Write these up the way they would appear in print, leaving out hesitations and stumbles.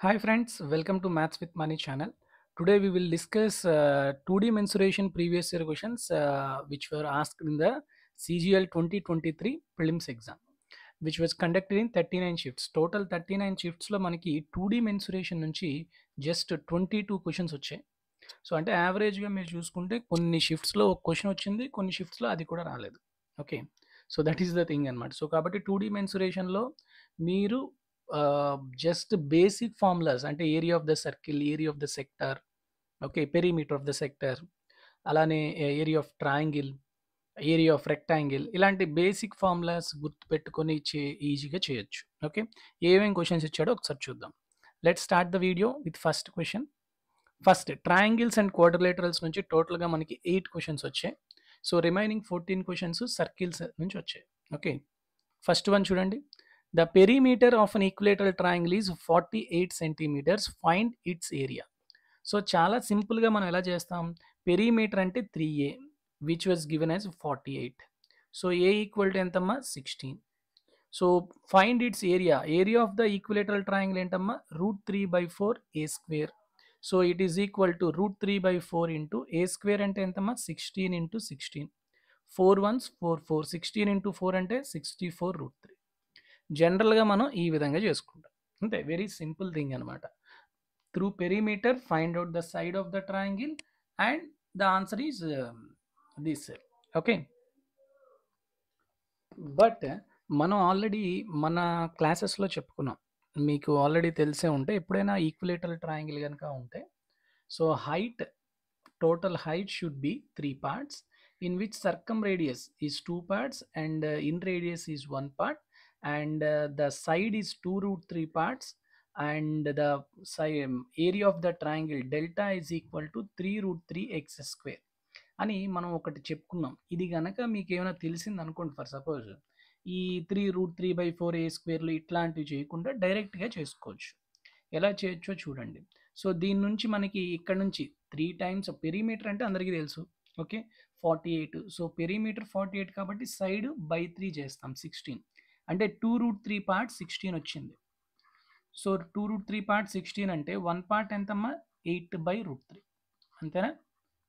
Hi friends, welcome to Maths with Money channel. Today we will discuss 2D mensuration previous year questions which were asked in the CGL 2023 prelims exam, which was conducted in 39 shifts. Total 39 shifts లో మనకి 2D mensuration నుంచి just 22 questions వచ్చాయి. So అంటే యావరేజ్గా మీరు చూసుకుంటే కొన్ని షిఫ్ట్స్లో ఒక క్వశ్చన్ వచ్చింది, కొన్ని షిఫ్ట్స్లో అది కూడా రాలేదు. Okay, so that is the thing అనమాట. సో కాబట్టి 2D మెన్సురేషన్లో మీరు జస్ట్ బేసిక్ ఫార్ములాస్ అంటే area of the circle, area of the sector, okay, perimeter of the sector, అలానే area of triangle, area of rectangle, ఇలాంటి బేసిక్ ఫార్ములాస్ గుర్తుపెట్టుకొని ఈజీగా చేయొచ్చు. ఓకే, ఏమేమి క్వశ్చన్స్ ఇచ్చాడో ఒకసారి చూద్దాం. Let start the video with first question. First triangles and quadrilaterals నుంచి టోటల్గా మనకి 8 క్వశ్చన్స్ వచ్చాయి. సో రిమైనింగ్ 14 క్వశ్చన్స్ సర్కిల్స్ నుంచి వచ్చాయి. ఓకే, ఫస్ట్ వన్ చూడండి. The perimeter of an equilateral triangle is 48 centimeters, find its area. So చాలా సింపుల్గా మనం ఎలా చేస్తాం, పెరిమీటర్ అంటే 3a which was given as 48. So a equal to ఎంతమ్మా 16. So find its area, area of the equilateral triangle ఏంటమ్మా √3/4 a square. So it is equal to √3/4 into a square అంటే ఎంతమ్మా 16 ఇంటూ 16, 4 1s 4 4, 16 ఇంటూ 4 అంటే 64√3. జనరల్గా మనం ఈ విధంగా చేసుకుంటాం, అంతే, వెరీ సింపుల్ థింగ్ అనమాట. Through perimeter find out the side of the triangle and the answer is this. Okay, but మనం ఆల్రెడీ మన క్లాసెస్లో చెప్పుకున్నాం, మీకు ఆల్రెడీ తెలిసే ఉంటే, ఎప్పుడైనా ఈక్వలేటరల్ ట్రయాంగిల్ కనుక ఉంటే, so height, total height should be 3 parts, in which circumradius is 2 parts and in radius is 1 part, and the side is 2√3 parts, and the area of the triangle delta is equal to 3√3 x square అని మనం ఒకటి చెప్పుకున్నాం. ఇది కనుక మీకు ఏమైనా తెలిసింది అనుకోండి, ఫర్ సపోజ్ ఈ 3√3/4 a స్క్వేర్లు ఇట్లాంటివి చేయకుండా డైరెక్ట్గా చేసుకోవచ్చు. ఎలా చేయొచ్చో చూడండి. సో దీని నుంచి మనకి ఇక్కడ నుంచి 3 టైమ్స్ పెరిమీటర్ అంటే అందరికీ తెలుసు. ఓకే, 48. సో పెరిమీటర్ 48 కాబట్టి సైడ్ బై 3 చేస్తాం 16, అంటే 2√3 పార్ట్ 16 వచ్చింది. సో 2√3 పార్ట్ 16 అంటే 1 పార్ట్ ఎంతమ్మా 8/√3, అంతేనా,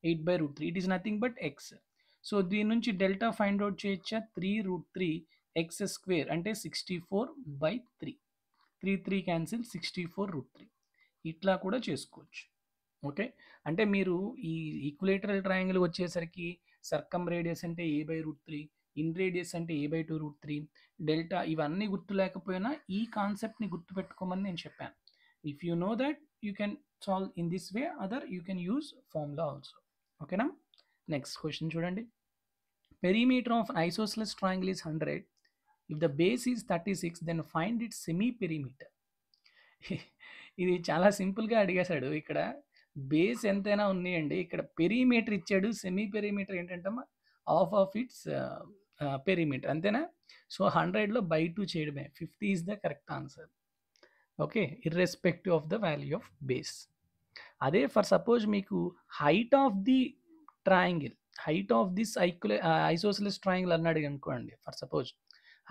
8/√3. It is nothing but X. So దీని నుంచి డెల్టా ఫైండ్ అవుట్ చేయొచ్చా, 3√3 x స్క్వేర్ అంటే 64/3, 3 క్యాన్సిల్, 64√3. ఇట్లా కూడా చేసుకోవచ్చు. ఓకే, అంటే మీరు ఈ ఈక్వలేటరల్ ట్రయాంగిల్ వచ్చేసరికి సర్కమ్ రేడియస్ అంటే a/√3, ఇన్ రేడియస్ అంటే a/2√3, డెల్టా ఇవన్నీ గుర్తు లేకపోయినా ఈ కాన్సెప్ట్ని గుర్తుపెట్టుకోమని నేను చెప్పాను. If you know that you can solve in this way, other you can use formula also. ఓకేనా, నెక్స్ట్ క్వశ్చన్ చూడండి. Perimeter of isosceles triangle is 100. If the base is 36, then find it semi perimeter. ఇది చాలా సింపుల్గా అడిగేశాడు. ఇక్కడ base ఎంతైనా ఉన్నాయండి, ఇక్కడ perimeter ఇచ్చాడు, సెమీ పెరిమీటర్ ఏంటంటమ్మా ఆఫ్ ఇట్స్ పెరిమీటర్, అంతేనా. సో 100లో బై 2 చేయడమే, 50 is the correct answer. Okay, irrespective of the value of base. అదే ఫర్ సపోజ్ మీకు height of the triangle, height of this isosceles triangle అన్నాడు అనుకోండి, for suppose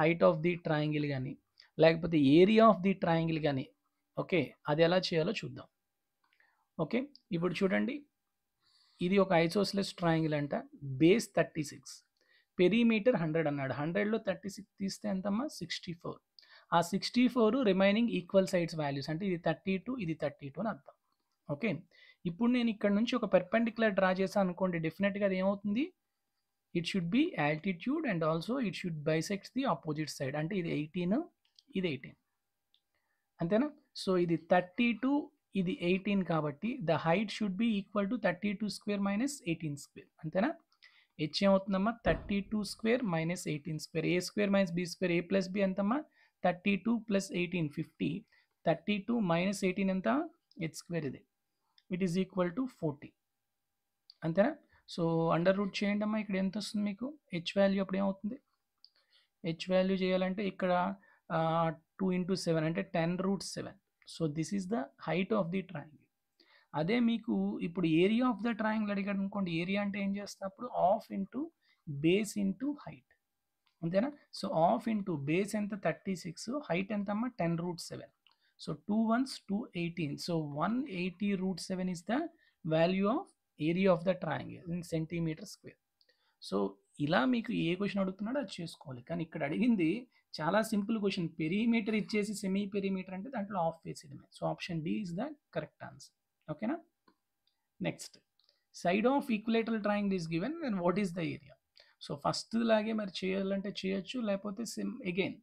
height of the triangle కానీ లేకపోతే area of the triangle కానీ, okay, అది ఎలా చేయాలో చూద్దాం. ఓకే, ఇప్పుడు చూడండి, ఇది ఒక ఐసోస్లెస్ ట్రయాంగిల్ అంట, బేస్ 36, పెరిమీటర్ 100 అన్నాడు. 100లో 36 తీస్తే ఎంతమ్మా 64. ఆ 64 రిమైనింగ్ ఈక్వల్ సైడ్స్ వాల్యూస్, అంటే ఇది 32, ఇది 32 అని అర్థం. ఓకే, ఇప్పుడు నేను ఇక్కడ నుంచి ఒక పెర్పెండిక్యులర్ డ్రా చేశాను అనుకోండి, డెఫినెట్గా అది ఏమవుతుంది, it should be altitude and also it should bisect the opposite side, అంటే ఇది 18, ఇది 18, అంతేనా. సో ఇది 32, ఇది 18 కాబట్టి the height should be equal to 32 square minus 18 square, అంతేనా. హెచ్ ఏమవుతుందమ్మా 32 స్క్వేర్ మైనస్ 18 స్క్వేర్, ఏ స్క్వేర్ మైనస్ బి స్క్వేర్, ఏ ప్లస్ బి ఎంతమ్మా 32 plus 18 50, 32 minus 18 ఎంత హెచ్ స్క్వేర్, ఇది ఇట్ ఈస్ ఈక్వల్ టు 40, అంతేనా. సో అండర్ రూట్ చేయండి అమ్మా, ఇక్కడ ఎంత వస్తుంది మీకు హెచ్ వాల్యూ, అప్పుడు ఏమవుతుంది, హెచ్ వాల్యూ చేయాలంటే ఇక్కడ 2 into 7 అంటే 10√7. So this is the height of the triangle. అదే మీకు ఇప్పుడు ఏరియా ఆఫ్ ద ట్రయాంగిల్ అడిగాడు అనుకోండి, ఏరియా అంటే ఏం చేస్తున్నప్పుడు of into base into height, అంతేనా. సో ఆఫ్ ఇంటూ బేస్ ఎంత 36, హైట్ ఎంతమ్మా 10√7. So 2 ones 218. So 180 root 7 is the value of area of the triangle in centimeter square. So ఇలా మీకు ఏ క్వశ్చన్ అడుగుతున్నాడో అది చేసుకోవాలి. కానీ ఇక్కడ అడిగింది చాలా సింపుల్ క్వశ్చన్. పెరిమీటర్ ఇచ్చేసి సెమీ పెరిమీటర్ అంటే దాంట్లో ఆఫ్ వేసేయడమే. So option D is the correct answer. ఓకేనా? Next, side of equilateral triangle is given and what is the area. So first లాగే మరి చేయాలంటే చేయొచ్చు, లేకపోతే అగైన్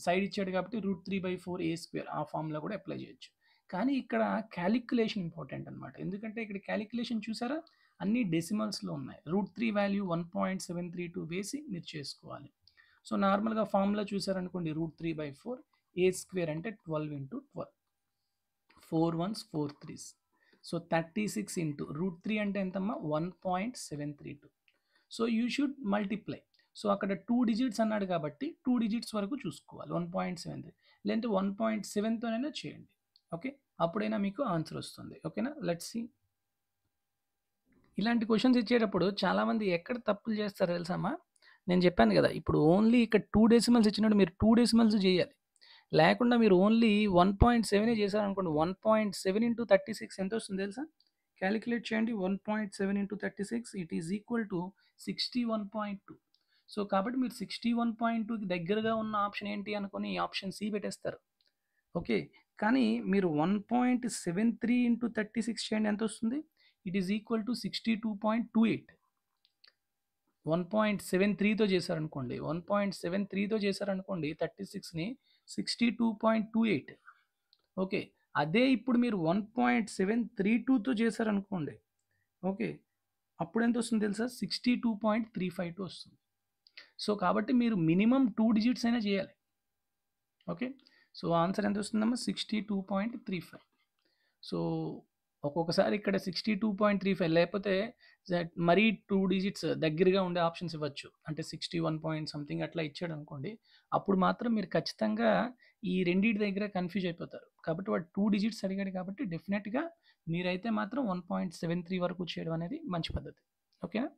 సైడ్ ఇచ్చాడు కాబట్టి √3/4a² ఆ ఫార్ములా కూడా అప్లై చేయొచ్చు. కానీ ఇక్కడ క్యాలిక్యులేషన్ ఇంపార్టెంట్ అనమాట. ఎందుకంటే ఇక్కడ క్యాలిక్యులేషన్ చూసారా, అన్ని డెసిమల్స్లో ఉన్నాయి. √3 వాల్యూ 1.732 వేసి మీరు చేసుకోవాలి. సో నార్మల్గా ఫార్ములా చూసారనుకోండి, √3/4a² అంటే 12 × 12, 4 1s 4 3s. సో 36 ఇంటూ √3 అంటే ఎంతమ్మా 1.732. So you should multiply. So అక్కడ 2 డిజిట్స్ అన్నాడు కాబట్టి 2 డిజిట్స్ వరకు చూసుకోవాలి. 1.73 లేదంటే 1.7తోనైనా చేయండి. ఓకే, అప్పుడైనా మీకు ఆన్సర్ వస్తుంది. ఓకేనా? Let's see. ఇలాంటి క్వశ్చన్స్ ఇచ్చేటప్పుడు చాలామంది ఎక్కడ తప్పులు చేస్తారో తెలుసమ్మా. నేను చెప్పాను కదా, ఇప్పుడు ఓన్లీ ఇక్కడ 2 డెసిమల్స్ ఇచ్చినట్టు మీరు 2 డెసిమల్స్ చేయాలి. లేకుండా మీరు ఓన్లీ 1.7 చేశారనుకోండి, 1.7 × 36 ఎంత వస్తుంది తెలుసా? క్యాలిక్యులేట్ చేయండి. 1.7 × 36 it is equal to 61.2. So కాబట్టి మీరు 61.2కి దగ్గరగా ఉన్న ఆప్షన్ ఏంటి అనుకుని ఆప్షన్ సి పెట్టేస్తారు. ఓకే, కానీ మీరు 1.73 × 36 చేయండి, ఎంత వస్తుంది? It is equal to 62.28. 1.73తో చేశారనుకోండి, 1.73తో చేశారనుకోండి 36ని 62.28. ఓకే, అదే ఇప్పుడు మీరు 1.732తో చేశారనుకోండి, ఓకే, అప్పుడు ఎంత వస్తుంది తెలుసా? 62.352 వస్తుంది. సో కాబట్టి మీరు మినిమం 2 డిజిట్స్ అయినా చేయాలి. ఓకే, సో ఆన్సర్ ఎంత వస్తుందమ్మా? 62.35. సో ఒక్కొక్కసారి ఇక్కడ 62.35 లేకపోతే మరీ 2 డిజిట్స్ దగ్గరగా ఉండే ఆప్షన్స్ ఇవ్వచ్చు. అంటే 61 పాయింట్ సంథింగ్ అట్లా ఇచ్చాడు అనుకోండి, అప్పుడు మాత్రం మీరు ఖచ్చితంగా ఈ రెండింటి దగ్గర కన్ఫ్యూజ్ అయిపోతారు. కాబట్టి వాడు 2 డిజిట్స్ అడిగాడు కాబట్టి డెఫినెట్గా మీరైతే మాత్రం 1.73 వరకు చేయడం అనేది మంచి పద్ధతి. ఓకేనా?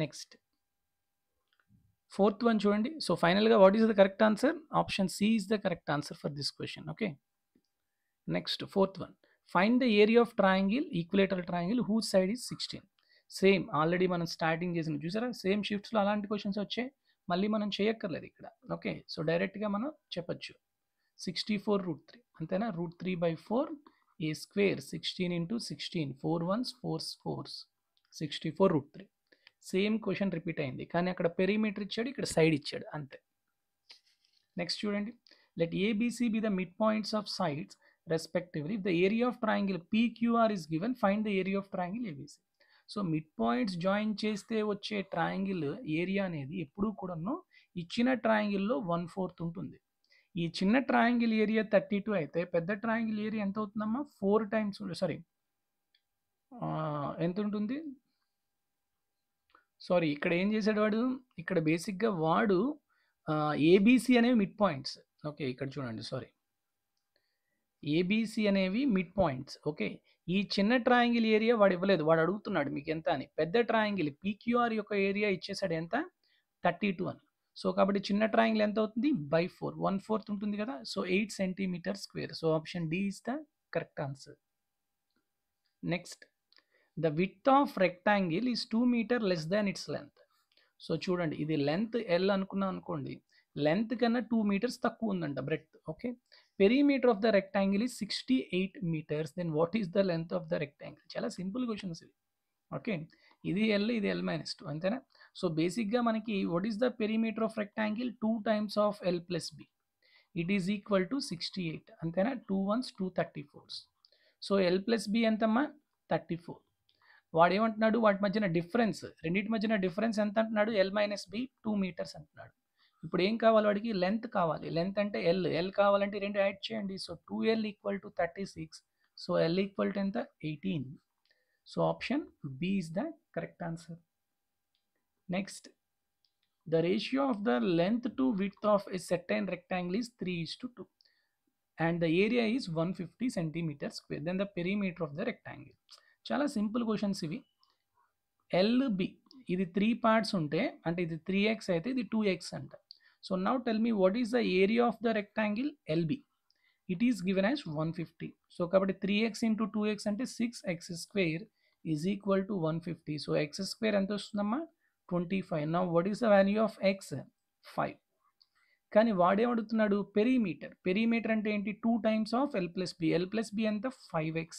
నెక్స్ట్, ఫోర్త్ వన్ చూడండి. సో ఫైనల్గా what is the correct answer? Option C is the correct answer for this question. Okay, next fourth one, find the area of triangle, equilateral triangle whose side is 16. Same already మనం starting చేసిన చూసారా, same షిఫ్ట్స్లో అలాంటి questions వచ్చాయి. మళ్ళీ మనం చేయక్కర్లేదు ఇక్కడ. Okay, so డైరెక్ట్గా మనం చెప్పచ్చు 64√3 అంతేనా? √3/4a², 16 × 16, 4 1s 4 4s, 64√3. Same question repeat అయింది, కానీ అక్కడ పెరిమీటర్ ఇచ్చాడు, ఇక్కడ సైడ్ ఇచ్చాడు, అంతే. నెక్స్ట్ చూడండి, let ABC be the mid points of sides respectively. If the area of triangle PQR is given, find the area of triangle ABC. So mid points join చేస్తే వచ్చే ట్రయాంగిల్ ఏరియా అనేది ఎప్పుడూ కూడాను ఇచ్చిన ట్రయాంగిల్లో 1/4 ఉంటుంది. ఈ చిన్న ట్రయాంగిల్ ఏరియా 32 అయితే పెద్ద ట్రయాంగిల్ ఏరియా ఎంత అవుతుందమ్మా? 4 టైమ్స్. సారీ, ఎంత ఉంటుంది? సారీ, ఇక్కడ ఏం చేశాడు వాడు? ఇక్కడ బేసిక్గా వాడు ABC అనేవి మిడ్ పాయింట్స్. ఓకే, ఇక్కడ చూడండి, సారీ, ABC అనేవి మిడ్ పాయింట్స్. ఓకే, ఈ చిన్న ట్రయాంగిల్ ఏరియా వాడు ఇవ్వలేదు, వాడు అడుగుతున్నాడు మీకు ఎంత అని. పెద్ద ట్రయాంగిల్ PQR యొక్క ఏరియా ఇచ్చేసాడు ఎంత? 32 అని. సో కాబట్టి చిన్న ట్రయాంగిల్ ఎంత అవుతుంది? 4, 1/4 ఉంటుంది కదా. So 8 cm². So option D is the correct answer. Next, the width of rectangle is 2 meter less than its length. So చూడండి, ఇది లెంత్ L అనుకున్నాం అనుకోండి, లెంత్ కన్నా 2 మీటర్స్ తక్కువ ఉందంట breadth. Okay, perimeter of the rectangle is 68 meters. Then what is the length of the rectangle? చాలా simple questions ఇవి. Okay, ఇది L, ఇది L-2 అంతేనా? సో బేసిక్గా మనకి what is the perimeter of rectangle? 2 times of L + B. It is equal to 68 అంతేనా? 2 1s 2 34s. So L + B ఎంతమ్మా? 34. వాడు ఏమంటున్నాడు? వాటి మధ్యన డిఫరెన్స్, రెండింటి మధ్యన డిఫరెన్స్ ఎంత అంటున్నాడు? L - B 2 meters అంటున్నాడు. ఇప్పుడు ఏం కావాలి వాడికి? లెంత్ కావాలి. లెంత్ అంటే L కావాలంటే 2 యాడ్ చేయండి. So 2L = 36. సో L = ఎంత? 18. So option B is the correct answer. Next, the ratio of the length to width of a certain rectangle is 3:2 and the area is 150 cm². Then the perimeter of the rectangle. చాలా simple questions ఇవి. LB ఇది 3 parts ఉంటే, అంటే ఇది 3x అయితే ఇది 2x అంట. So now tell me what is the area of the rectangle LB. It is given as 150. So కాబట్టి 3x ఇంటూ 2x అంటే 6x² is equal to 150. So x² ఎంత వస్తుందమ్మా 25. Now what is the value of x 5. కానీ వాడేమడుగుతున్నాడు perimeter. Perimeter అంటే ఏంటి 2 times of l plus B. l plus B ఎంత 5x.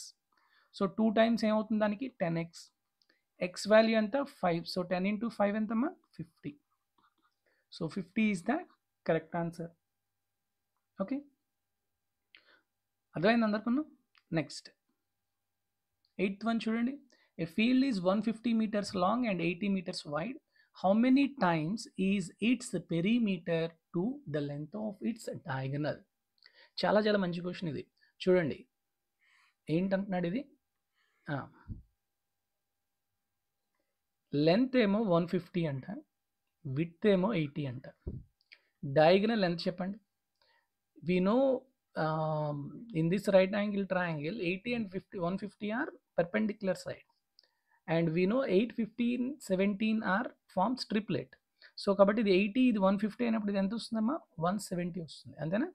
So 2 times ఏమవుతుంది దానికి 10x. x వాల్యూ ఎంత 5. సో 10 ఇంటూ 5 ఎంతమ్మా 50. So 50 is the correct answer. Okay, అర్థమైంది అందరికన్నా. నెక్స్ట్ 8th వన్ చూడండి. ఏ field is 150 meters long and 80 meters wide. How many times is its perimeter to the length of its diagonal? చాలా చాలా మంచి question ఇది. చూడండి ఏంటంటున్నాడు ఇది. లెంత్ ఏమో 150 అంట, విడ్త్ ఏమో 80 అంట. డయాగనల్ ఎంత చెప్పండి. we know in this right angle triangle 80 and 150 are perpendicular side, and we know 8, 15, 17 are forms triplet. So కాబట్టి ఇది 80 ఇది 150 అయినప్పుడు ఇది ఎంత వస్తుందమ్మా 170 వస్తుంది. అంతేనా?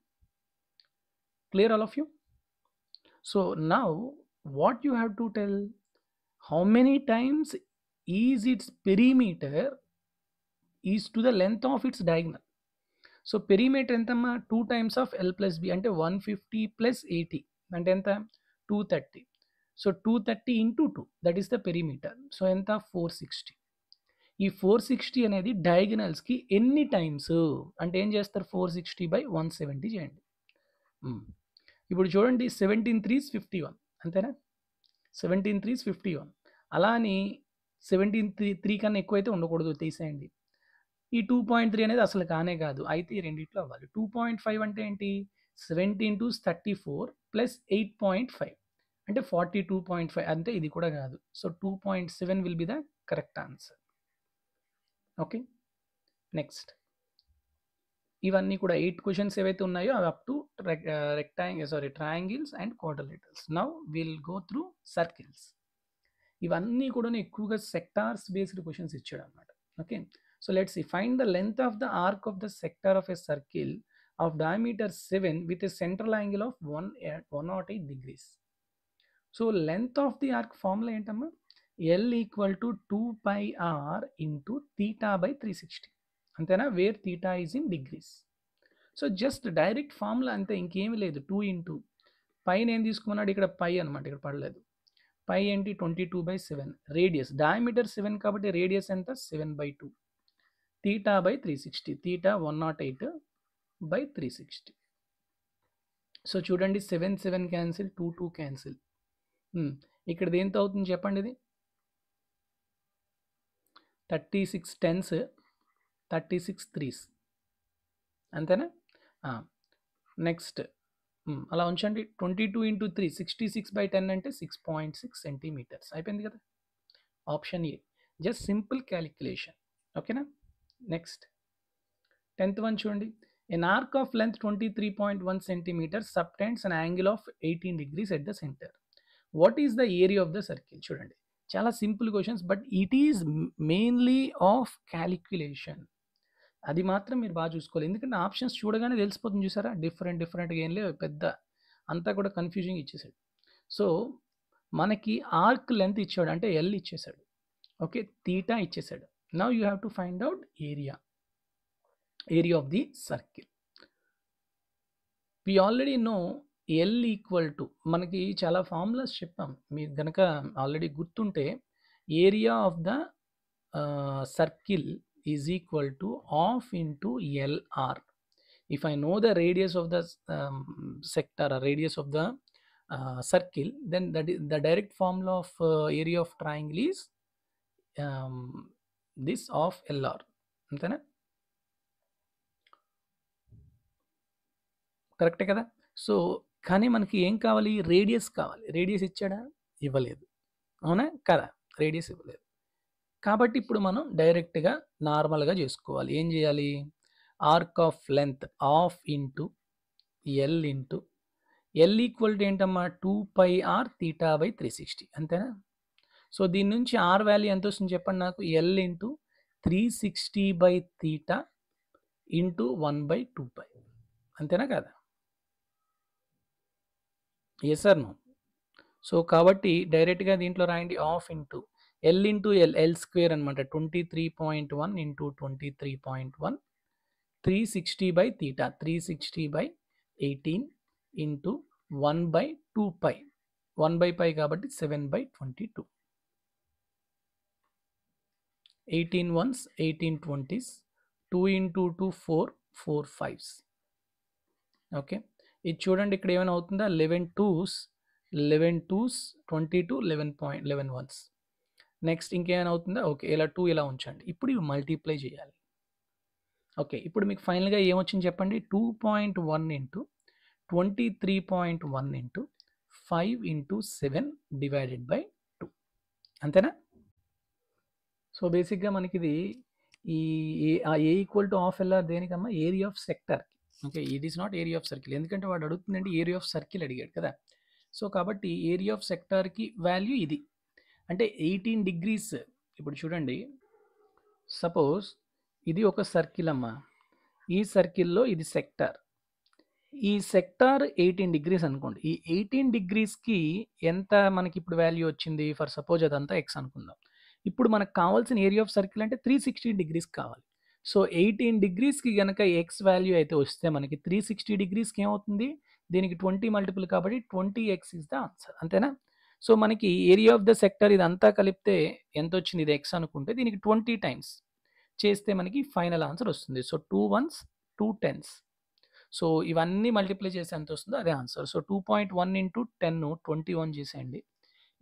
Clear all of you? So now what you have to tell, how many times is its perimeter is to the length of its diagonal. So perimeter ఎంతమ్మా 2 times of l plus B అంటే 150 plus 80 అంటే ఎంత 230. So 230 into 2 that is the perimeter. So ఎంత 460. ఈ 460 అనేది డయాగనల్స్కి ఎన్ని times అంటే ఏం చేస్తారు 460/170 చేయండి. ఇప్పుడు చూడండి 17 3s 51 అంతేనా. 17 3s 51. అలా అని 17 3 కన్నా ఎక్కువైతే ఉండకూడదు, తీసేయండి. ఈ 2.3 అనేది అసలు కానే కాదు, అయితే ఈ రెండిట్లో అవ్వాలి. 2.5 అంటే ఏంటి 17 2s 34 ప్లస్ 8.5 అంటే 42.5 అంటే ఇది కూడా కాదు. So 2.7 will be the correct answer. Okay, next ఇవన్నీ కూడా 8 క్వశ్చన్స్ ఏవైతే ఉన్నాయో అవి up to triangles and quadrilaterals. Now will go through circles. ఇవన్నీ కూడా ఎక్కువగా సెక్టార్స్ బేస్డ్ క్వశ్చన్స్ ఇచ్చాడు అనమాట. Okay, so let's see. Find the length of the arc of the sector of a circle of diameter 7 with a central angle of 108 degrees. So length of the arc formula ఏంటమ్మా L equal to 2 pi r into theta by 360. అంతేనా, వేర్ theta is in degrees. So just direct formula అంతే, ఇంకేమీ లేదు. 2 into పైన ఏం తీసుకున్నాడు ఇక్కడ పై అనమాట, ఇక్కడ పడలేదు. పై ఏంటి 22/7. రేడియస్ డయామీటర్ 7 కాబట్టి రేడియస్ ఎంత 7/2. theta by 360, theta 108/360. సో చూడండి 7 7 క్యాన్సిల్, 2 2 క్యాన్సిల్. ఇక్కడ దేంతో అవుతుంది చెప్పండి, ఇది 36 10s 36 3s అంతేనా. నెక్స్ట్ అలా ఉంచండి. 22 ఇంటూ 3 66/10 అంటే 6.6 centimeters. అయిపోయింది కదా, option A. Just simple calculation. ఓకేనా. నెక్స్ట్ 10th వన్ చూడండి. An arc of length 23.1 centimeters subtends an angle of 18 degrees at the center. What is the area of the circle? చూడండి చాలా simple questions, but it is mainly of calculation. అది మాత్రం మీరు బాగా చూసుకోవాలి, ఎందుకంటే options చూడగానే తెలిసిపోతుంది. చూసారా డిఫరెంట్గా ఏం లేవు, పెద్ద అంతా కూడా కన్ఫ్యూజింగ్ ఇచ్చేసాడు. సో మనకి ఆర్క్ లెంత్ ఇచ్చాడు అంటే ఎల్ ఇచ్చేసాడు, ఓకే, తీటా ఇచ్చేసాడు. Now you have to find out area of the circle. We already know L equal to, మనకి చాలా ఫార్ములాస్ చెప్పాం, మీకు కనుక ఆల్రెడీ గుర్తుంటే area of the circle is equal to half into LR. If I know the radius of the sector or radius of the circle, then the direct formula of area of triangle is this of LR. అంతేనా, కరెక్టే కదా. So కానీ మనకి ఏం కావాలి, radius కావాలి. Radius ఇచ్చాడా, ఇవ్వలేదు, అవునా కదా, రేడియస్ ఇవ్వలేదు. కాబట్టి ఇప్పుడు మనం డైరెక్ట్గా నార్మల్గా చేసుకోవాలి. ఏం చేయాలి, arc of length half into L into L equal to ఏంటమ్మా 2 pi r theta by 360 అంతేనా. సో దీని నుంచి ఆర్ వాల్యూ ఎంత వస్తుంది చెప్పండి నాకు, ఎల్ ఇంటూ 360/θ ఇంటూ 1/2π అంతేనా కదా. Yes are no? సో కాబట్టి డైరెక్ట్గా దీంట్లో రాయండి of into L into L square అనమాట 23.1 into 23.1 360 by theta 360 by 18 into 1 by 2 pi 1 by pi కాబట్టి 7 by 22 18 ones 18 20s 2 into 2 4 4 5s okay. ఇది చూడండి ఇక్కడ ఏమైనా అవుతుందా 11 2s 22 11 ones నెక్స్ట్ ఇంకేమైనా అవుతుందా ఓకే ఇలా 2 ఇలా ఉంచండి. ఇప్పుడు ఇవి మల్టిప్లై చేయాలి. ఓకే ఇప్పుడు మీకు ఫైనల్గా ఏమొచ్చింది చెప్పండి 2.1 into 23.1 into 5 into 7 divided by 2 అంతేనా? సో బేసిక్గా మనకి ఇది ఈ A equal to half l r దేనికమ్మా area of sector. Okay it is not area of circle ఎందుకంటే వాడు అడుగుతుందండి ఏరియా ఆఫ్ సర్కిల్ అడిగాడు కదా. సో కాబట్టి ఏరియా ఆఫ్ సెక్టార్కి వాల్యూ ఇది అంటే 18 degrees. ఇప్పుడు చూడండి సపోజ్ ఇది ఒక సర్కిల్ అమ్మా ఈ సర్కిల్లో ఇది సెక్టార్ ఈ సెక్టార్ 18 degrees అనుకోండి. ఈ 18 degreesకి ఎంత మనకి ఇప్పుడు వాల్యూ వచ్చింది ఫర్ సపోజ్ అదంతా ఎక్స్ అనుకుందాం. ఇప్పుడు మనకు కావాల్సిన ఏరియా ఆఫ్ సర్కిల్ అంటే 360 degrees కావాలి. సో 18 degreesకి కనుక ఎక్స్ వాల్యూ అయితే వస్తే మనకి 360 degreesకి ఏమవుతుంది దీనికి 20 మల్టిపుల్ కాబట్టి 20x ఇస్ ద ఆన్సర్ అంతేనా? సో మనకి ఏరియా ఆఫ్ ద సెక్టర్ ఇదంతా కలిపితే ఎంత వచ్చింది ఇది ఎక్స్ అనుకుంటే దీనికి 20 times చేస్తే మనకి ఫైనల్ ఆన్సర్ వస్తుంది. సో 2 1s 2 10s సో ఇవన్నీ మల్టిప్లై చేసి ఎంత వస్తుందో అదే ఆన్సర్. సో 2.1 ఇంటూ 10 21 చేసేయండి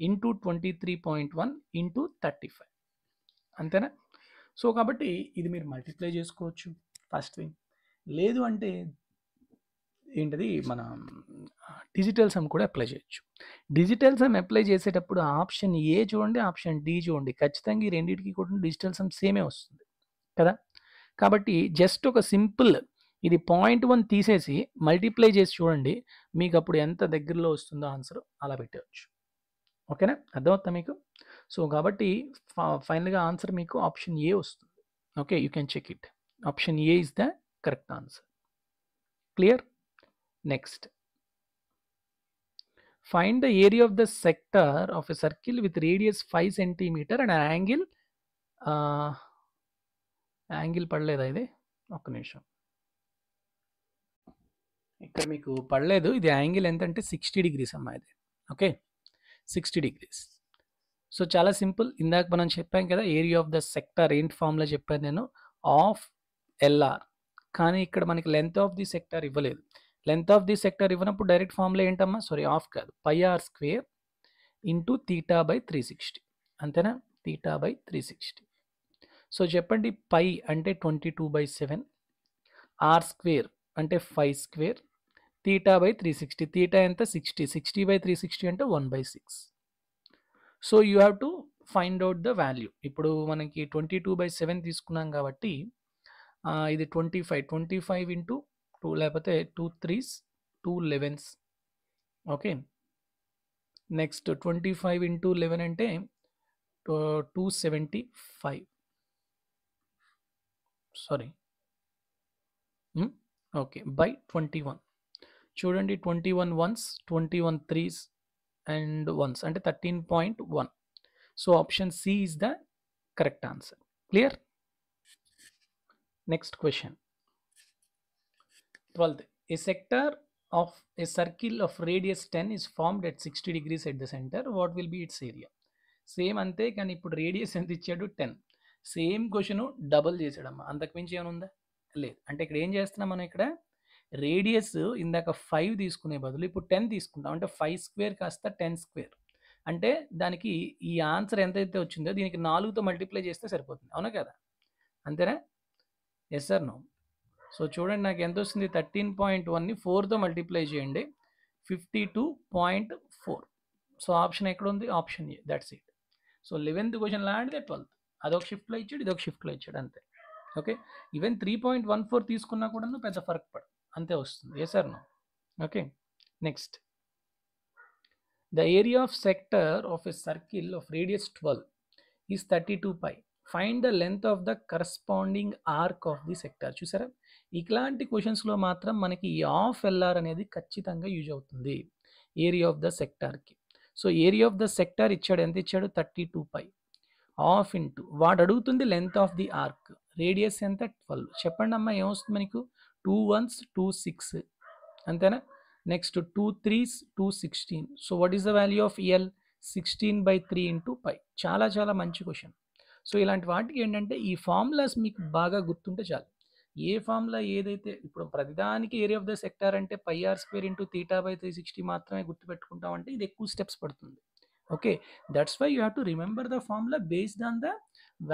ఇంటూ 23.1 ఇంటూ 35 అంతేనా? సో కాబట్టి ఇది మీరు మల్టిప్లై చేసుకోవచ్చు ఫస్ట్ థింగ్. లేదు అంటే ఏంటది మన డిజిటల్ సమ్ కూడా అప్లై చేయొచ్చు. డిజిటల్ సమ్ అప్లై చేసేటప్పుడు ఆప్షన్ ఏ చూడండి ఆప్షన్ డి చూడండి ఖచ్చితంగా ఈ రెండింటికి కూడా డిజిటల్ సమ్ సేమే వస్తుంది కదా. కాబట్టి జస్ట్ ఒక సింపుల్ ఇది 0.1 తీసేసి మల్టిప్లై చేసి చూడండి మీకు అప్పుడు ఎంత దగ్గరలో వస్తుందో ఆన్సర్ అలా పెట్టవచ్చు. ఓకేనా అర్థమవుతా మీకు? సో కాబట్టి ఫైనల్గా ఆన్సర్ మీకు ఆప్షన్ ఏ వస్తుంది. Okay you can check it option A is the correct answer. Clear? Next find the area of the sector of a circle with radius 5 centimeter and an angle పడలేదా ఇది ఒక్క నిమిషం ఇక్కడ మీకు పడలేదు ఇది angle ఎంత అంటే 60 degrees అమ్మా ఇది. Okay 60 degrees. సో చాలా సింపుల్ ఇందాక మనం చెప్పాం కదా ఏరియా ఆఫ్ ద సెక్టార్ ఏంటి ఫార్ములా చెప్పాను నేను ఆఫ్ ఎల్ఆర్ కానీ ఇక్కడ మనకి లెంత్ ఆఫ్ ది సెక్టార్ ఇవ్వలేదు. లెంత్ ఆఫ్ ది సెక్టార్ ఇవ్వనప్పుడు డైరెక్ట్ ఫార్ములా ఏంటమ్మా సారీ ఆఫ్ కాదు pi r square into theta by 360 అంతేనా తీటా బై 360. సో చెప్పండి పై అంటే 22/7 ఆర్ స్క్వేర్ అంటే 5 స్క్వేర్ తీటా బై 360 తీటా ఎంత 60/360 అంటే 1/6. So you have to find out the value. ఇప్పుడు మనకి 22/7 తీసుకున్నాం కాబట్టి ఇది 25 ఇంటూ 2 లేకపోతే 2 3s 2 11s okay. Next 25 into 11 అంటే 275 సారీ ఓకే బై 21 చూడండి 21 ones 21 3s అండ్ 1s అంటే 13.1. So option C is the correct answer. Clear? Next question 12th a sector of a circle of radius 10 is formed at 60 degrees at the center what will be its area. Same అంతే కానీ ఇప్పుడు radius ఎంత ఇచ్చాడు 10. Same question double చేసాడమ్మా అంతకు మించి ఏమైనా ఉందా లేదు. అంటే ఇక్కడ ఏం చేస్తున్నాం మనం ఇక్కడ రేడియస్ ఇందాక 5 తీసుకునే బదులు ఇప్పుడు 10 తీసుకుంటాం అంటే 5 స్క్వేర్ కాస్త 10 స్క్వేర్ అంటే దానికి ఈ ఆన్సర్ ఎంతైతే వచ్చిందో దీనికి 4తో మల్టిప్లై చేస్తే సరిపోతుంది అవునా కదా అంతేనా? Yes sir no? సో చూడండి నాకు ఎంత వస్తుంది 13.1ని 4తో మల్టిప్లై చేయండి 52.4. సో ఆప్షన్ ఎక్కడ ఉంది option A that's it. So 11th question లాంటిదే 12th అదొక షిఫ్ట్లో ఇచ్చాడు ఇదొక షిఫ్ట్లో ఇచ్చాడు అంతే. ఓకే ఈవెన్ 3.14 తీసుకున్నా కూడా పెద్ద ఫరక్ పడదు అంతే వస్తుంది. ఏ sir no? Okay next the area of sector of a circle of radius 12 is 32 pi. Find the length of the corresponding arc of the sector. చూసారా ఇట్లాంటి క్వశ్చన్స్లో మాత్రం మనకి ఈ ఆఫ్ ఎల్ఆర్ అనేది ఖచ్చితంగా యూజ్ అవుతుంది ఏరియా ఆఫ్ ద సెక్టార్కి. So area of the sector ఇచ్చాడు, ఎంత ఇచ్చాడు 32 పై ఆఫ్ ఇంటూ వాడు అడుగుతుంది length of the arc, radius ఎంత 12. చెప్పండి అమ్మా ఏమొస్తుంది మనకు 2 1s 2 6 అంతేనా. Next 2 3s 2 16. So what is the value of L 16/3 into pi. చాలా చాలా మంచి క్వశ్చన్. సో ఇలాంటి వాటికి ఏంటంటే ఈ ఫార్ములాస్ మీకు బాగా గుర్తుంటే చాలు. ఏ ఫార్ములా ఏదైతే ఇప్పుడు ప్రతిదానికి ఏరియా ఆఫ్ ద సెక్టార్ అంటే పై ఆర్ స్క్వేర్ ఇంటూ θ/360 మాత్రమే గుర్తుపెట్టుకుంటామంటే ఇది ఎక్కువ స్టెప్స్ పడుతుంది. Okay, that's why you have to remember the formula based on the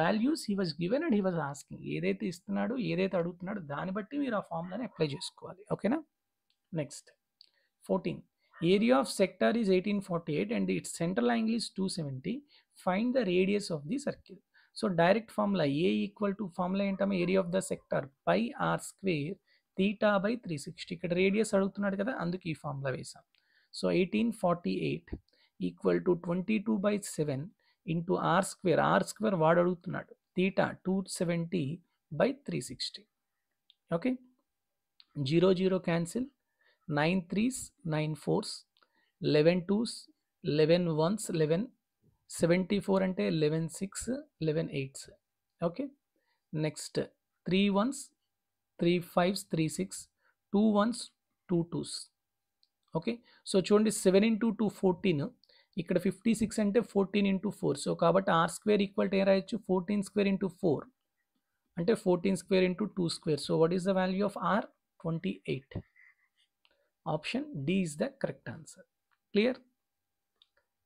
values he was given and he was asking. ఏదైతే ఇస్తున్నాడో ఏదైతే అడుగుతున్నాడో దాన్ని బట్టి మీరు ఆ ఫార్ములాని అప్లై చేసుకోవాలి. ఓకేనా. Next 14. Area of sector is 1848 and its central angle is 270. Find the radius of the circle. So direct formula A equal to formula ఏంటమ్మా area of the sector pi r square θ/360. ఇక్కడ radius అడుగుతున్నాడు కదా, అందుకు ఈ formula వేసాం. So 1848 equal to 22/7 into r square. R square వాడు అడుగుతున్నాడు θ 270/360. Okay, 0 0 cancel, 9 3s 9 4s 11 2s 11 1s 11, 74 అంటే 11 6 11 8s. Okay, next 3 1s 3 5s 3 6 2 1s 2 2s. Okay, so చూడండి 7 ఇంటూ 2 14, ఇక్కడ 56 అంటే 14 ఇంటూ 4. సో కాబట్టి ఆర్ స్క్వేర్ ఈక్వల్ టు ఏం రాయొచ్చు 14 స్క్వేర్ ఇంటూ 4 అంటే 14 square into 2 square. So what is the value of r 28. Option D is the correct answer. Clear?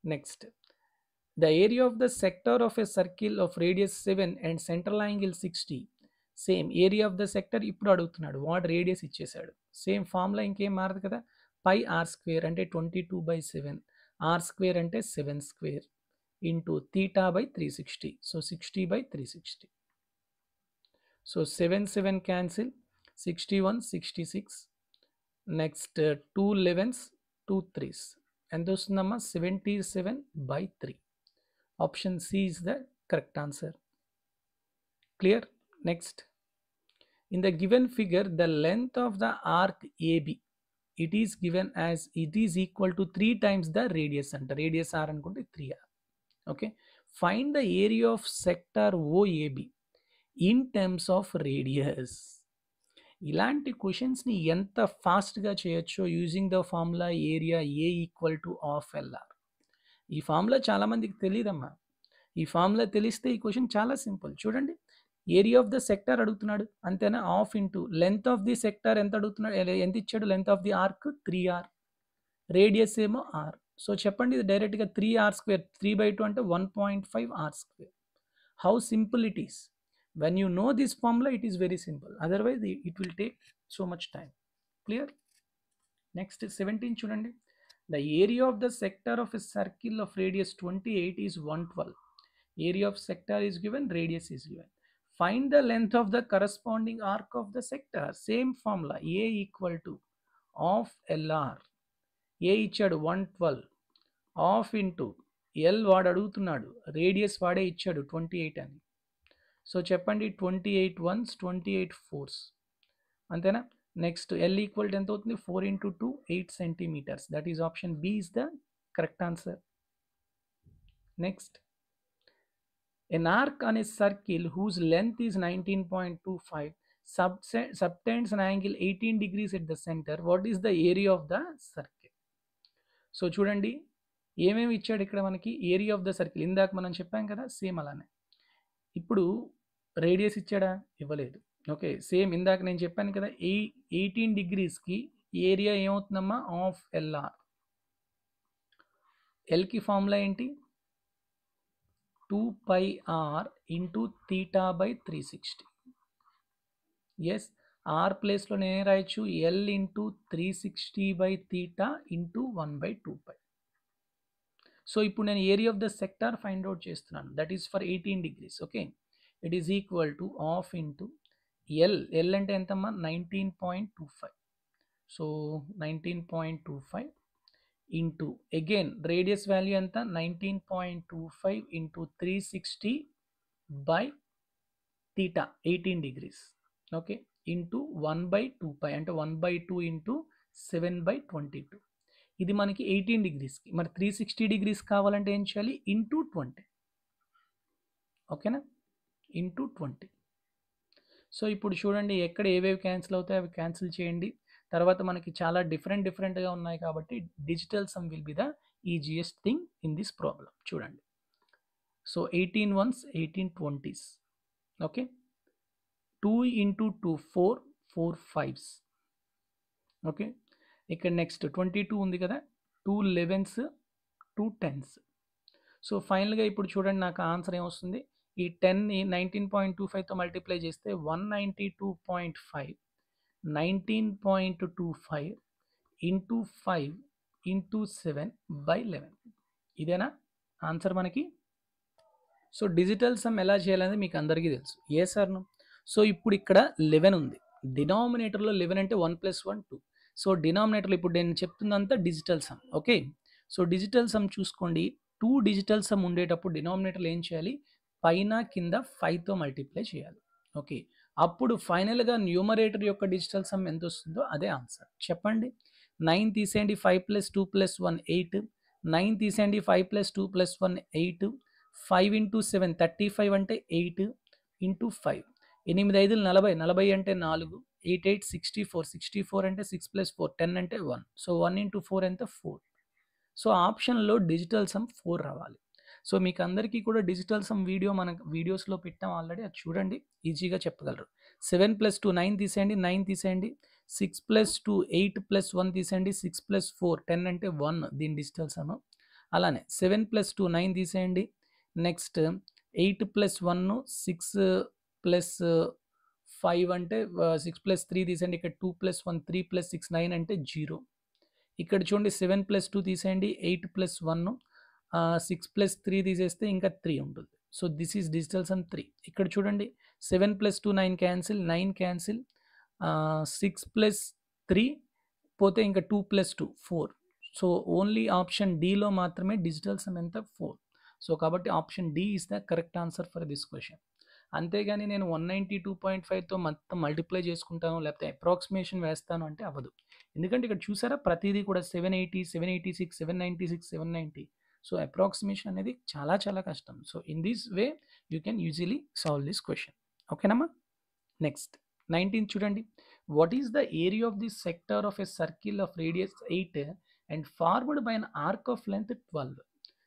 Next, the area of the sector of a circle of radius 7 and central angle 60. Same area of the sector ఇప్పుడు అడుగుతున్నాడు, వాడు radius ఇచ్చేసాడు. Same formula ఇంకేం మారదు కదా, పై r square అంటే 22/7, are square అంటే 7 square into θ/360. So 60/360. So 7 7 cancel, 61 66. Next 2 11s 2 3s ఎంత వస్తుందమ్మా 77/3. Option C is the correct answer. Clear? Next, in the given figure the length of the arc AB it is given as it is equal to 3 times the radius అంట. Radius r అనుకుంటే 3r. Okay, find the area of sector OAB in terms of radius. ఇలాంటి క్వశ్చన్స్ని ఎంత ఫాస్ట్గా చేయొచ్చో using the formula area A equal to of l r. ఈ formula చాలామందికి తెలియదమ్మా. ఈ ఫార్ములా తెలిస్తే ఈ క్వశ్చన్ చాలా సింపుల్. చూడండి, ఏరియా ఆఫ్ ద సెక్టార్ అడుగుతున్నాడు అంతేనా, of into length of the sector ఎంత అడుగుతున్నాడు, ఎంత ఇచ్చాడు length of the arc 3r, radius ఏమో r. సో చెప్పండి ఇది డైరెక్ట్గా 3r స్క్వేర్ 3/2 అంటే 1.5r square. How simple it is. When you know this formula, it is very simple. Otherwise, it will take so much time. Clear? Next 17 చూడండి. The area of the sector of a circle of radius 28 is 112. Area of sector is given, radius is given. Find the length of the corresponding arc of the sector. Same formula. A equal to of LR. A ఇచ్చాడు 112. Of into L వాడు అడుగుతున్నాడు, radius వాడే ఇచ్చాడు 28 అని. So చెప్పండి 28 1s 28 4s అంతేనా. Next L equal ఎంత అవుతుంది 4 into 2 8 centimeters. That is option B is the correct answer. Next, an arc on a circle whose length is 19.25 subtends an angle 18 degrees at the center. What is the area of the circle? So చూడండి ఏమేమి ఇచ్చాడు ఇక్కడ మనకి, area of the circle ఇందాక మనం చెప్పాం కదా, same అలానే. ఇప్పుడు రేడియస్ ఇచ్చాడా, ఇవ్వలేదు. ఓకే, సేమ్ ఇందాక నేను చెప్పాను కదా 18 degreesకి ఏరియా ఏమవుతుందమ్మా ఆఫ్ ఎల్ఆర్. ఎల్కి ఫార్ములా ఏంటి 2πr ఇంటూ θ/360. ఎస్, ఆర్ ప్లేస్లో నేనే రాయొచ్చు ఎల్ ఇంటూ 360/θ ఇంటూ 1/2π. సో ఇప్పుడు నేను area of the sector find out చేస్తున్నాను, that is for 18 degrees. Okay, it is equal to half into l అంటే ఎంతమ్మా 19.25. So 19.25 into again radius value ఎంత 19.25 into 360/θ 18 degrees. Okay, into 1/2π అంటే 1/2 into 7/22. ఇది మనకి 18 డిగ్రీస్కి. మరి 360 డిగ్రీస్ కావాలంటే ఏం చేయాలి? ఇంటూ 20. ఓకేనా? ఇంటూ 20. సో ఇప్పుడు చూడండి ఎక్కడ ఏవేవి క్యాన్సిల్ అవుతాయి అవి క్యాన్సిల్ చేయండి. తర్వాత మనకి చాలా డిఫరెంట్గా ఉన్నాయి కాబట్టి digital sum will be the easiest thing in this problem. చూడండి. So 18 ones, 18 20s. ఓకే. 2 ఇంటూ 2 4, 4 5s. ఓకే. ఇక్కడ నెక్స్ట్ 22 ఉంది కదా, 2 11s, 2 10s. సో ఫైనల్గా ఇప్పుడు చూడండి నాకు ఆన్సర్ ఏమొస్తుంది? ఈ 10ని 19.25తో మల్టిప్లై చేస్తే 192.5 19.25 ఇంటూ 5 ఇంటూ 7/11. ఇదేనా ఆన్సర్ మనకి? సో డిజిటల్ సమ్ ఎలా చేయాలనేది మీకు అందరికీ తెలుసు. ఏ సార్ను? సో ఇప్పుడు ఇక్కడ 11 ఉంది. డినామినేటర్లో 11 అంటే 1 + 1 2. సో డినామినేటర్లో ఇప్పుడు నేను చెప్తుందంతా digital sum. Okay. So digital sum చూసుకోండి. 2 డిజిటల్ సమ్ ఉండేటప్పుడు డినామినేటర్లో ఏం చేయాలి? పైన కింద 5తో మల్టిప్లై చేయాలి. ఓకే. అప్పుడు ఫైనల్గా న్యూమరేటర్ యొక్క డిజిటల్ సమ్ ఎంత వస్తుందో అదే ఆన్సర్. చెప్పండి. 9 తీసేయండి, 5 + 2 + 1 8. 9 తీసేయండి, 5 + 2 + 1 8. 5 ఇంటూ 7 35 అంటే 8 ఇంటూ 5. 8 5 40, 40 అంటే 4. 8 8 64, 64 అంటే 6 + 4 10 అంటే 1. సో 1 ఇంటూ 4 ఎంత? 4. సో ఆప్షన్లో డిజిటల్ సమ్ 4 రావాలి. సో మీకు అందరికీ కూడా డిజిటల్ సమ్ వీడియో మన వీడియోస్లో పెట్టాం ఆల్రెడీ, అది చూడండి, ఈజీగా చెప్పగలరు. 7 + 2 9 తీసేయండి, 9 తీసేయండి. 6 + 2 8 + 1 తీసేయండి, 6 + 4 10 అంటే 1 దీని డిజిటల్ సమ్. అలానే 7 + 2 9 తీసేయండి. నెక్స్ట్ 8 + 1 6 + 5 అంటే 6 + 3 తీసేయండి. ఇక్కడ 2 + 1 3 + 6 9 అంటే 0. ఇక్కడ చూడండి 7 + 2 తీసేయండి, 8 + 1 6 + 3 తీసేస్తే ఇంకా 3 ఉంటుంది. So this is digital sum 3. ఇక్కడ చూడండి 7 + 2 9 క్యాన్సిల్, 9 క్యాన్సిల్, 6 + 3 పోతే ఇంకా 2 + 2 4. సో ఓన్లీ ఆప్షన్ డీలో మాత్రమే డిజిటల్ సమ్ ఎంత? 4. సో కాబట్టి option D is the correct answer for this question. అంతేగాని నేను 192.5తో మొత్తం మల్టిప్లై చేసుకుంటాను లేకపోతే అప్రాక్సిమేషన్ వేస్తాను అంటే అవ్వదు. ఎందుకంటే ఇక్కడ చూసారా ప్రతిదీ కూడా 780, 786, 796, 790. సో అప్రాక్సిమేషన్ అనేది చాలా చాలా కష్టం. So in this way you can easily solve this question. ఓకేనమ్మా? నెక్స్ట్ 19 చూడండి. What is the area of the sector of a circle of radius 8 and forward by an arc of length 12?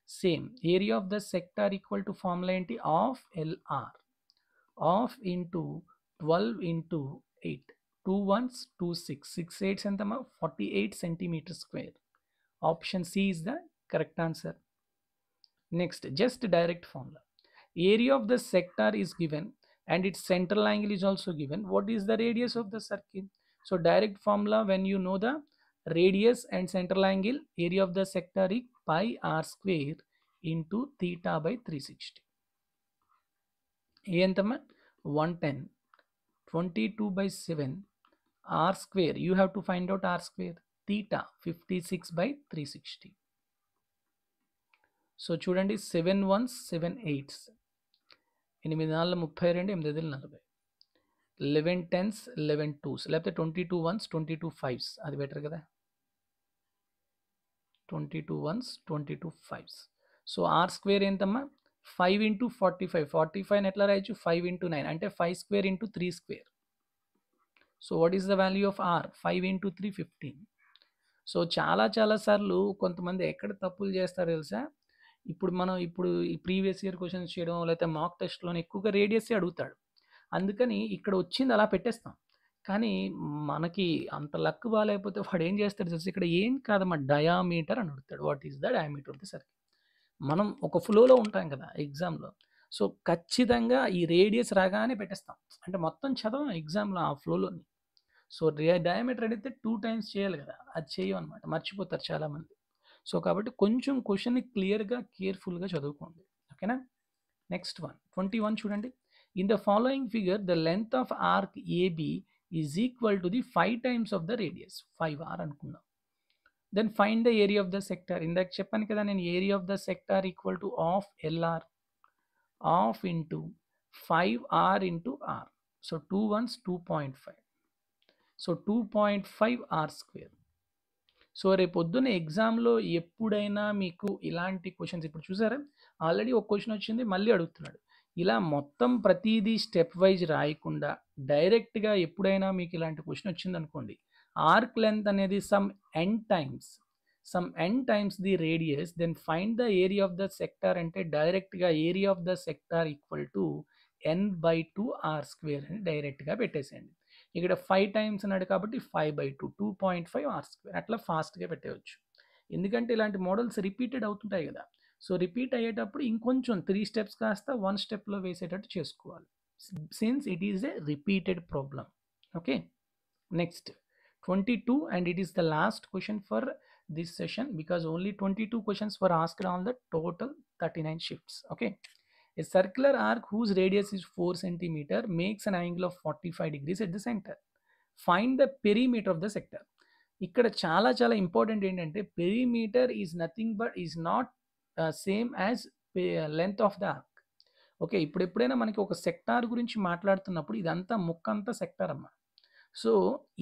Same area of the sector equal to formula ఏంటి? Half LR. Of into 12 into 8. 2 1s 2 6, 6 8s ఎంతమ్మా? 48 cm². Option C is the correct answer. Next just direct formula. Area of the sector is given and its central angle is also given. What is the radius of the circle? So direct formula, when you know the radius and central angle, area of the sector is pi r square into theta by 360. Entama 110 22/7 r square. You have to find out r square. Theta 56/360. So చూడండి 7 1s 7 8s 8 4 32 8 40. 11 10s 11 2s లేకపోతే 22 1s 22 5s అది better కదా. 22 1s 22 5s. So are square ఎంతమ్మా? 5 into 45. 45 ఎట్లా రాయొచ్చు? 5 into 9 అంటే 5 square into 3 square. So what is the value of r? 5 into 3 15. So చాలా సార్లు కొంతమంది ఎక్కడ తప్పులు చేస్తారో తెలుసా? ఇప్పుడు ఈ ప్రీవియస్ ఇయర్ క్వశ్చన్స్ చేయడం లేకపోతే మాక్ టెస్ట్లోనే ఎక్కువగా రేడియస్ అడుగుతాడు. అందుకని ఇక్కడ వచ్చింది అలా పెట్టేస్తాం. కానీ మనకి అంత లక్ బాగాలేకపోతే వాడు ఏం చేస్తాడు తెలుసా? ఇక్కడ ఏం కాదమ్మా డయామీటర్ అని అడుగుతాడు. What is the diameter of the circle? మనం ఒక ఫ్లోలో ఉంటాం కదా ఎగ్జామ్లో. సో ఖచ్చితంగా ఈ రేడియస్ రాగానే పెట్టేస్తాం. అంటే మొత్తం చదవం ఎగ్జామ్లో ఆ ఫ్లోలోని. సో డయామీటర్ అడిగితే 2 times చేయాలి కదా, అది చేయం అనమాట, మర్చిపోతారు చాలామంది. సో కాబట్టి కొంచెం క్వశ్చన్ని క్లియర్గా కేర్ఫుల్గా చదువుకోండి. ఓకేనా? నెక్స్ట్ 21 చూడండి. In the following figure the length of arc AB is equal to the 5 times of the radius. 5r అనుకుందాం. Then find the area of the sector. ఇందాక చెప్పాను కదా నేను, area of the sector equal to of LR of into 5r into r. So 2 1s 2.5. So 2.5 r². So రేపొద్దున ఎగ్జామ్లో ఎప్పుడైనా మీకు ఇలాంటి క్వశ్చన్స్, ఇప్పుడు చూసారా ఆల్రెడీ ఒక క్వశ్చన్ వచ్చింది, మళ్ళీ అడుగుతున్నాడు. ఇలా మొత్తం ప్రతిదీ స్టెప్ వైజ్ రాయకుండా డైరెక్ట్గా ఎప్పుడైనా మీకు ఇలాంటి క్వశ్చన్ వచ్చింది అనుకోండి, ఆర్క్ లెంత్ అనేది some n times the radius, then find the area of the sector అంటే డైరెక్ట్గా area of the sector equal to n/2 r² అని డైరెక్ట్గా పెట్టేసేయండి. ఇక్కడ 5 టైమ్స్ అన్నాడు కాబట్టి 5/2 2.5 r², అట్లా ఫాస్ట్గా పెట్టేయచ్చు. ఎందుకంటే ఇలాంటి మోడల్స్ రిపీటెడ్ అవుతుంటాయి కదా. సో రిపీట్ అయ్యేటప్పుడు ఇంకొంచెం 3 స్టెప్స్ కాస్త 1 స్టెప్లో వేసేటట్టు చేసుకోవాలి, since it is a repeated problem. Okay, next 22, and it is the last question for this session because only 22 questions were asked on the total 39 shifts. Okay, a circular arc whose radius is 4 cm makes an angle of 45 degrees at the center. Find the perimeter of the sector. ఇక్కడ చాలా చాలా important ఏంటంటే perimeter is nothing but is not same as length of the arc. Okay, ఇప్పుడు ఎప్పుడైనా మనకి ఒక sector గురించి మాట్లాడుతున్నప్పుడు ఇదంతా ముక్క అంతా సెక్టార్ అమ్మా. సో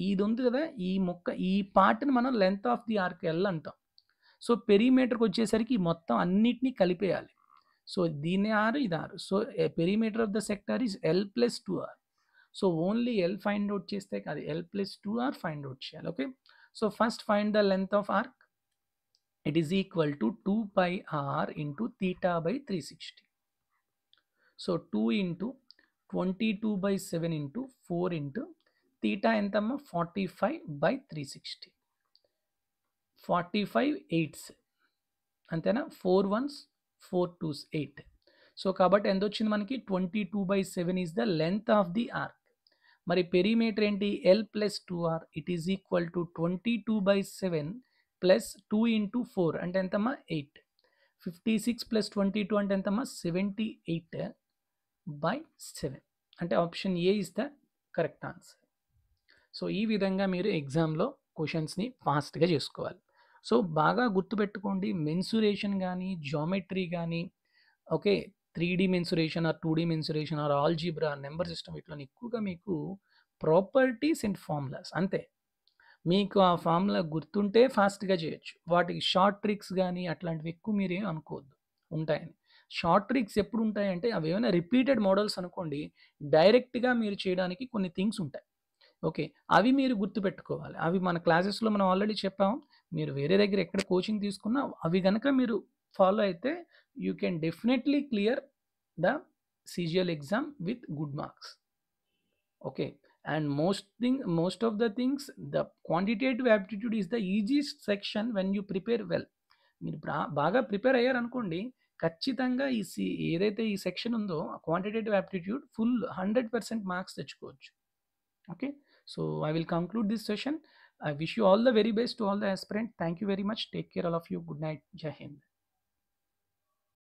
ఇది ఉంది కదా, ఈ ముక్క ఈ పార్ట్ని మనం length of the arc l అంటాం. సో పెరిమీటర్కి వచ్చేసరికి మొత్తం అన్నిటినీ కలిపేయాలి. సో దీని ఆర్ ఇది r. So perimeter of the sector is l plus 2r. So only l find out చేస్తే కాదు, l plus 2r find out చేయాలి. Okay, so first find the length of arc. It is equal to 2πr into θ/360. సో 2 into 22/7 into 4 into θ ఎంతమ్మా 45/360. 45 8s అంతేనా, 4 1s 4 2s 8. So కాబట్టి ఎంత వచ్చింది మనకి 22/7 is the length of the arc. మరి perimeter ఏంటి, L plus 2r. It is equal to 22/7 plus 2 into 4 అంటే ఎంతమ్మా 8. 56 ప్లస్ 22 అంటే ఎంతమ్మా 78/7 అంటే option A is the correct answer. So ఈ విధంగా మీరు ఎగ్జామ్లో క్వశ్చన్స్ని ఫాస్ట్గా చేసుకోవాలి. సో బాగా గుర్తుపెట్టుకోండి, మెన్సురేషన్ కానీ జామెట్రీ కానీ, okay 3D mensuration or 2D mensuration or algebra number system, ఇట్లా ఎక్కువగా మీకు ప్రాపర్టీస్ అండ్ ఫార్ములాస్ అంతే. మీకు ఆ ఫార్ములా గుర్తుంటే ఫాస్ట్గా చేయొచ్చు. వాటికి షార్ట్ ట్రిక్స్ కానీ అట్లాంటివి ఎక్కువ మీరేం అనుకోవద్దు ఉంటాయని. షార్ట్ ట్రిక్స్ ఎప్పుడు ఉంటాయంటే అవి ఏమైనా రిపీటెడ్ మోడల్స్ అనుకోండి, డైరెక్ట్గా మీరు చేయడానికి కొన్ని థింగ్స్ ఉంటాయి. ఓకే, అవి మీరు గుర్తుపెట్టుకోవాలి. అవి మన క్లాసెస్లో మనం ఆల్రెడీ చెప్పాము. మీరు వేరే దగ్గర ఎక్కడ కోచింగ్ తీసుకున్నా అవి కనుక మీరు ఫాలో అయితే you can definitely clear the CGL exam with good marks. Okay, and most of the things, the quantitative aptitude is the easiest section when you prepare well. మీరు బాగా ప్రిపేర్ అయ్యారు అనుకోండి, ఖచ్చితంగా ఏదైతే ఈ సెక్షన్ ఉందో క్వాంటిటేటివ్ యాప్టిట్యూడ్ ఫుల్ 100% మార్క్స్ తెచ్చుకోవచ్చు. Okay, so I will conclude this session. I wish you all the very best to all the aspirants. Thank you very much. Take care all of you. Good night. Jai Hind.